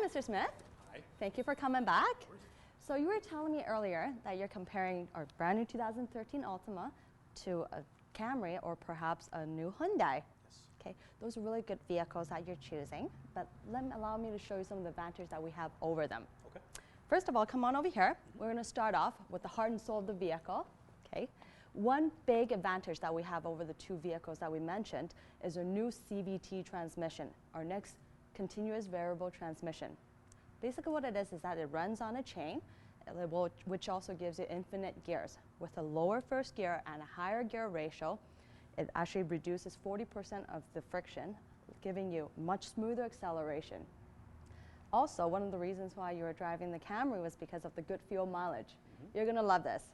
Mr. Smith. Hi. Thank you for coming back. So you were telling me earlier that you're comparing our brand new 2013 Altima to a Camry or perhaps a new Hyundai. Yes. Okay, those are really good vehicles that you're choosing, but allow me to show you some of the advantages that we have over them. Okay. First of all, come on over here. We're going to start off with the heart and soul of the vehicle. Okay. One big advantage that we have over the two vehicles that we mentioned is our new CVT transmission, our next continuous variable transmission. Basically what it is that it runs on a chain, which also gives you infinite gears. With a lower first gear and a higher gear ratio, it actually reduces 40% of the friction, giving you much smoother acceleration. Also, one of the reasons why you were driving the Camry was because of the good fuel mileage. You're going to love this.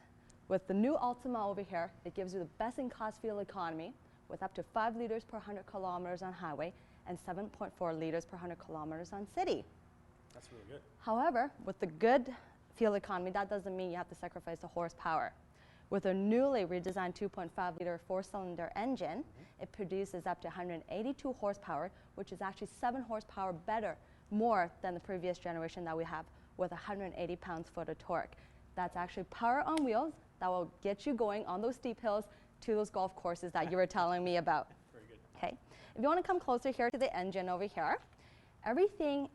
With the new Altima over here, it gives you the best-in-class fuel economy with up to 5 liters per 100 kilometers on highway and 7.4 liters per 100 kilometers on city. That's really good. However, with the good fuel economy, that doesn't mean you have to sacrifice the horsepower. With a newly redesigned 2.5-liter four-cylinder engine, it produces up to 182 horsepower, which is actually 7 horsepower more than the previous generation that we have with 180 pounds-foot of torque. That's actually power on wheels that will get you going on those steep hills to those golf courses that you were telling me about. Very good. Okay. If you want to come closer here to the engine over here, everything,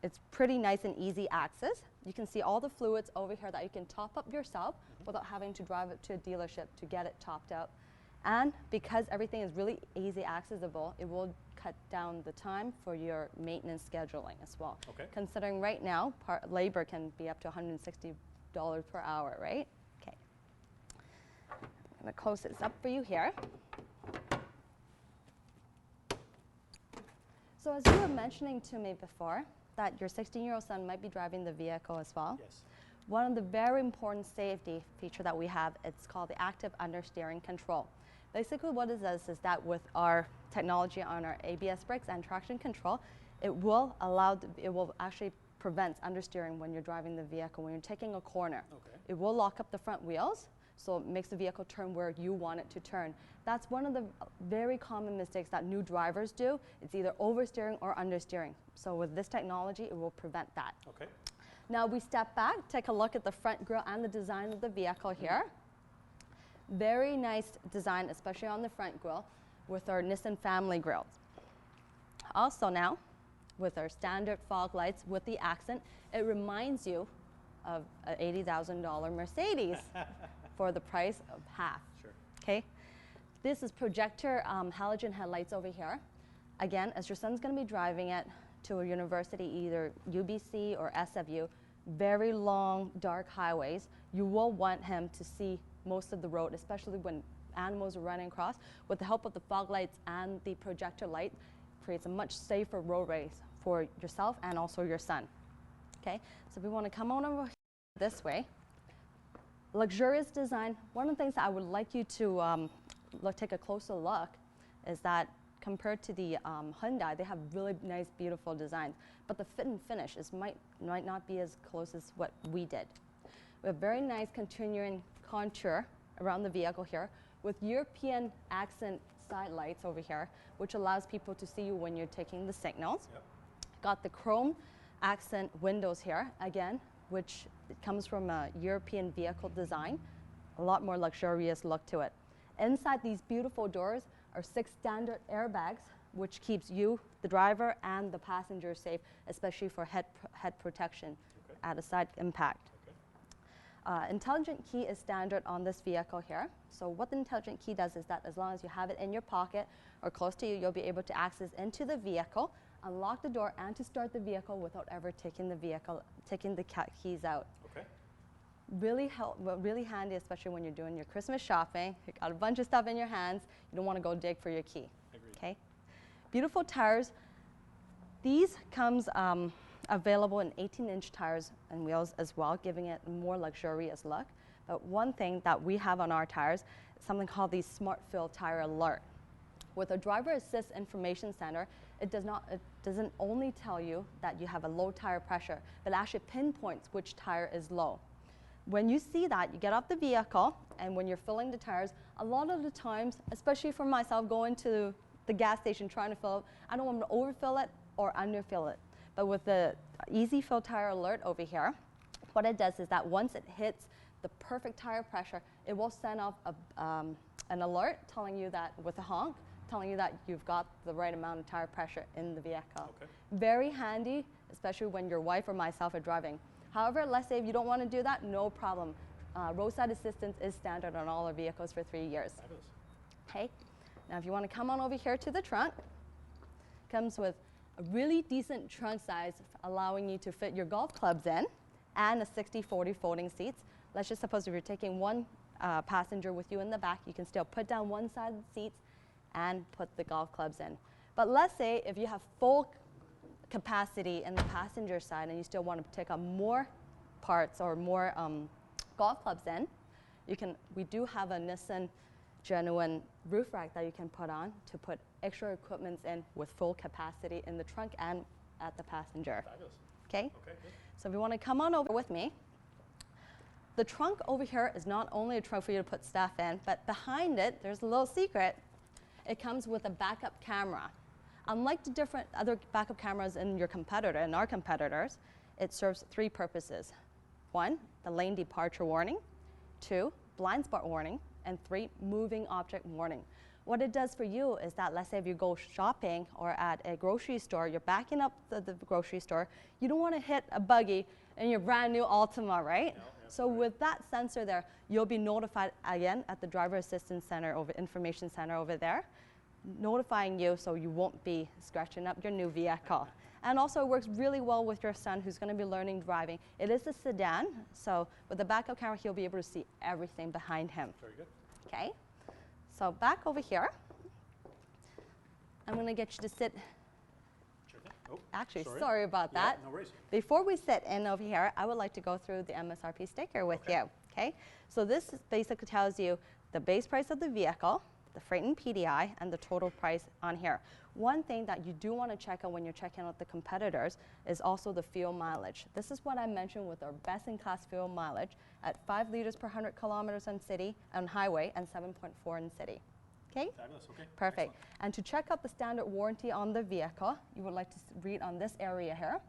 it's pretty nice and easy access. You can see all the fluids over here that you can top up yourself without having to drive it to a dealership to get it topped up. And because everything is really easy accessible, it will cut down the time for your maintenance scheduling as well. Okay. Considering right now, labor can be up to $160 per hour, right? Okay. I'm going to close this up for you here. So as you were mentioning to me before, that your 16-year-old son might be driving the vehicle as well. Yes. One of the very important safety feature that we have, it's called the active understeering control. Basically what it does is that with our technology on our ABS brakes and traction control, it will actually prevent understeering when you're driving the vehicle, when you're taking a corner. Okay. It will lock up the front wheels, so it makes the vehicle turn where you want it to turn. That's one of the very common mistakes that new drivers do. It's either oversteering or understeering. So with this technology, it will prevent that. Okay. Now we step back, take a look at the front grille and the design of the vehicle here. Very nice design, especially on the front grille with our Nissan family grills. Also now, with our standard fog lights with the accent, it reminds you of an $80,000 Mercedes for the price of half. Sure. Okay. This is projector halogen headlights over here. Again, as your son's going to be driving it to a university, either UBC or SFU, very long, dark highways, you will want him to see most of the road, especially when animals are running across. With the help of the fog lights and the projector light, creates a much safer road race for yourself and also your son. Okay, so we want to come on over this way. Luxurious design. One of the things that I would like you to take a closer look is that compared to the Hyundai, they have really nice, beautiful designs, but the fit and finish might not be as close as what we did. We have very nice continuing contour around the vehicle here with European accent side lights over here, which allows people to see you when you're taking the signals. Yep. Got the chrome accent windows here, again, which comes from a European vehicle design, a lot more luxurious look to it. Inside these beautiful doors are 6 standard airbags, which keeps you, the driver, and the passenger safe, especially for head protection at a side impact. Okay. Intelligent key is standard on this vehicle here. So what the intelligent key does is that as long as you have it in your pocket or close to you, you'll be able to access into the vehicle, unlock the door, and to start the vehicle without ever taking the keys out. Okay. Really handy, especially when you're doing your Christmas shopping. You got a bunch of stuff in your hands. You don't want to go dig for your key. Agreed. Okay. Beautiful tires. These comes available in 18-inch tires and wheels as well, giving it a more luxurious look. But one thing that we have on our tires is something called the Smart Fill Tire Alert. With a driver assist information center, it doesn't only tell you that you have a low tire pressure, but actually pinpoints which tire is low. When you see that, you get off the vehicle, and when you're filling the tires, a lot of the times, especially for myself, going to the gas station trying to fill it, I don't want to overfill it or underfill it. But with the easy fill tire alert over here. What it does is that once it hits the perfect tire pressure, it will send off an alert telling you that, with a honk, telling you that you've got the right amount of tire pressure in the vehicle. Okay. Very handy, especially when your wife or myself are driving. However, let's say if you don't want to do that, no problem. Roadside assistance is standard on all our vehicles for 3 years. Fabulous. Okay, now if you want to come on over here to the trunk, comes with a really decent trunk size, allowing you to fit your golf clubs in, and a 60/40 folding seats. Let's just suppose if you're taking one passenger with you in the back, you can still put down one side of the seats and put the golf clubs in. But let's say if you have full capacity in the passenger side and you still want to take on more parts or more golf clubs in, we do have a Nissan genuine roof rack that you can put on to put extra equipment in with full capacity in the trunk and at the passenger. Fabulous. Okay? Okay, good. So if you want to come on over with me, the trunk over here is not only a trunk for you to put stuff in, but behind it, there's a little secret. It comes with a backup camera. Unlike the different other backup cameras in your competitor and our competitors, it serves 3 purposes. 1, the lane departure warning. 2, blind spot warning. And 3, moving object warning. What it does for you is that, let's say if you go shopping or at a grocery store, you're backing up the grocery store, you don't want to hit a buggy in your brand new Altima, right? No, so with that sensor there, you'll be notified again at the driver assistance center information center over there, notifying you so you won't be scratching up your new vehicle. And also it works really well with your son who's going to be learning driving. It is a sedan, so with the backup camera, he'll be able to see everything behind him. Very good. Okay, so back over here, I'm going to get you to sit. Sure thing. Oh, Actually, sorry about Yeah, that. no worries. Before we sit in over here, I would like to go through the MSRP sticker with you. Okay, so this basically tells you the base price of the vehicle, the freight and PDI, and the total price on here. One thing that you do want to check out when you're checking out the competitors is also the fuel mileage. This is what I mentioned with our best-in-class fuel mileage at 5 liters per 100 kilometers on city and highway and 7.4 in city. Okay? Fabulous. Okay. Perfect. Excellent. And to check out the standard warranty on the vehicle, you would like to read on this area here.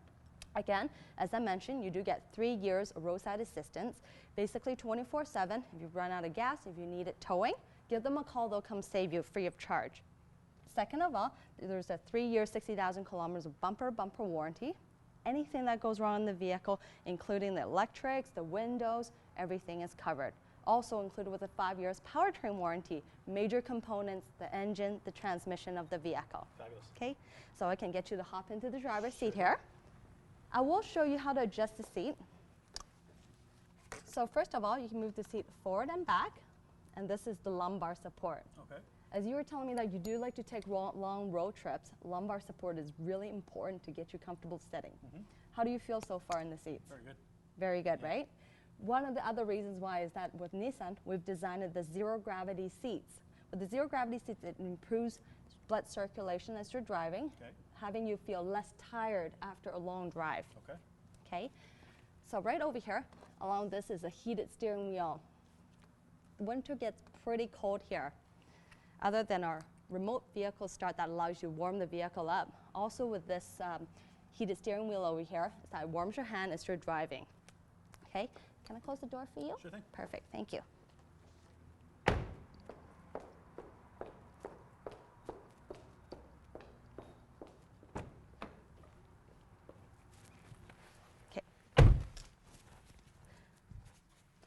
Again, as I mentioned, you do get 3 years of roadside assistance, basically 24/7. If you run out of gas, if you need it towing, give them a call, they'll come save you free of charge. Second of all, there's a 3-year, 60,000 kilometers of bumper-to-bumper warranty. Anything that goes wrong in the vehicle, including the electrics, the windows, everything is covered. Also included with a 5 years powertrain warranty, major components, the engine, the transmission of the vehicle. Fabulous. Okay, so I can get you to hop into the driver's seat here. I will show you how to adjust the seat. So first of all, you can move the seat forward and back, and this is the lumbar support. Okay. As you were telling me that you do like to take long road trips, lumbar support is really important to get you comfortable sitting. How do you feel so far in the seats? Very good. Very good, right? One of the other reasons why is that with Nissan, we've designed the zero gravity seats. With the zero gravity seats, it improves blood circulation as you're driving, Okay. having you feel less tired after a long drive. Okay. Okay, so right over here, along this is a heated steering wheel. Winter gets pretty cold here. Other than our remote vehicle start that allows you to warm the vehicle up, also with this heated steering wheel over here, that warms your hand as you're driving. Okay, can I close the door for you? Sure thing. Perfect, thank you.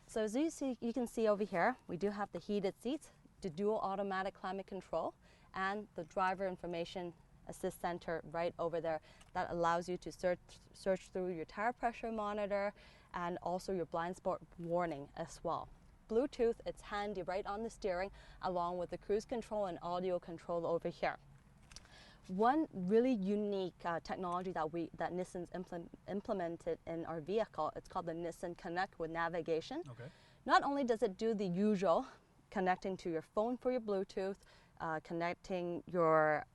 So as you can see over here, we do have the heated seats, the dual automatic climate control, and the driver information assist center right over there that allows you to search through your tire pressure monitor and also your blind spot warning as well. Bluetooth, it's handy right on the steering along with the cruise control and audio control over here. One really unique technology that Nissan's implemented in our vehicle, it's called the Nissan Connect with navigation. Okay. Not only does it do the usual, connecting to your phone for your Bluetooth, connecting your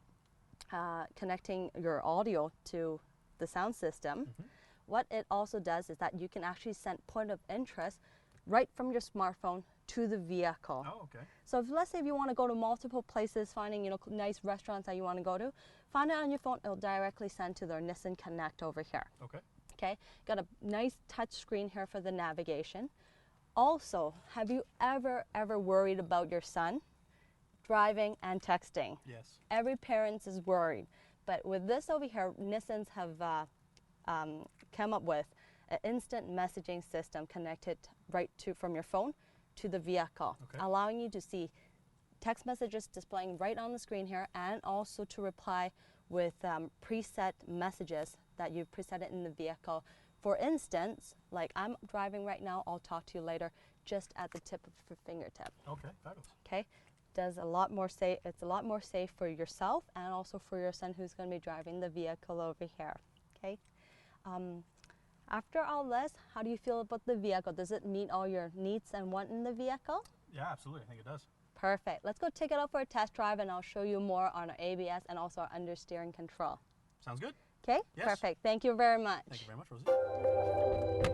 audio to the sound system, what it also does is that you can actually send point of interest right from your smartphone to the vehicle. Oh, okay. So let's say if you want to go to multiple places, finding nice restaurants that you want to go to, find it on your phone, it'll directly send to their Nissan Connect over here. Okay. Okay, got a nice touch screen here for the navigation. Also, have you ever worried about your son driving and texting? Yes. Every parent is worried, but with this over here, Nissans have come up with an instant messaging system connected right to from your phone to the vehicle, allowing you to see text messages displaying right on the screen here, and also to reply with preset messages that you've preset in the vehicle. For instance, like I'm driving right now, I'll talk to you later, just at the tip of your fingertip. Okay, fabulous. Okay, does a lot more safe. It's a lot more safe for yourself and also for your son who's going to be driving the vehicle over here. Okay. After all this, how do you feel about the vehicle? Does it meet all your needs and wants in the vehicle? Yeah, absolutely. I think it does. Perfect. Let's go take it out for a test drive, and I'll show you more on our ABS and also our understeering control. Sounds good. Okay? Yes. Perfect. Thank you very much. Thank you very much, Rosie.